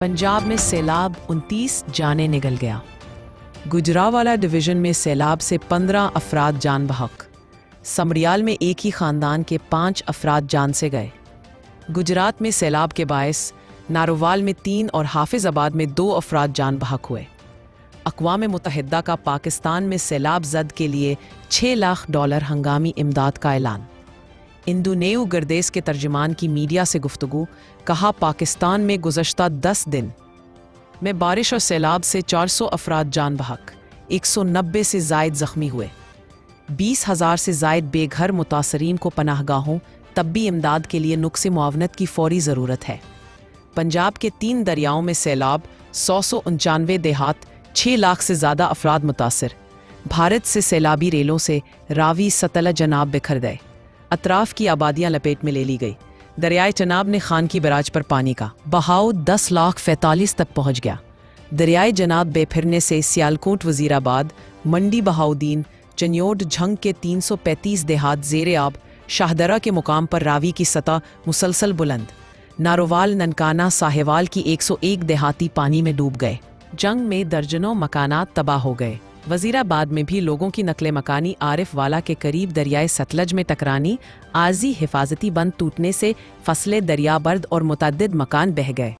पंजाब में सैलाब 29 जाने निकल गया। गुजरांवाला डिवीजन में सैलाब से 15 अफराद जान बहक। समरियाल में एक ही खानदान के 5 अफराद जान से गए। गुजरात में सैलाब के बायस नारोवाल में 3 और हाफिजाबाद में 2 अफराद जान बहक हुए। अक़वाम मुत्तहिदा का पाकिस्तान में सैलाब जद के लिए $6 लाख हंगामी इमदाद का ऐलान। इंदुनेयू गर्देस के तर्जुमान की मीडिया से गुफ्तगू, कहा पाकिस्तान में गुज़श्ता 10 दिन में बारिश और सैलाब से 400 अफराद जान बहक, 190 से ज़ायद ज़ख्मी हुए। 20,000 से ज़ायद बेघर मुतासरीन को पनाहगाहों तब्बी इमदाद के लिए नुक्स मुआवनत की फ़ौरी ज़रूरत है। पंजाब के 3 दरियाओं में सैलाब, 199 देहात, 6 लाख से ज़्यादा अफराद मुतासर। भारत से सैलाबी रेलों से रावी सतलज चनाब बिखर गए। अतराफ की आबादियां लपेट में ले ली गई। दरियाए चनाब ने खान की बराज पर पानी का बहाव 10,45,000 तक पहुंच गया। दरियाए चनाब बेफिरने से सियालकोट, वजीराबाद, मंडी बहाउद्दीन, चन्योड, झंग के 335 देहात ज़ेरे आब। शाहदरा के मुकाम पर रावी की सतह मुसलसल बुलंद। नारोवाल, ननकाना, साहेवाल की 101 देहाती पानी में डूब गए। जंग में दर्जनों मकानात तबाह हो गए। वजीराबाद में भी लोगों की नकले मकानी आरिफ वाला के करीब दरियाए सतलज में टकरानी, आर्जी हिफाजती बंद टूटने से फसलें दरियाबर्द और मुतअद्दिद मकान बह गए।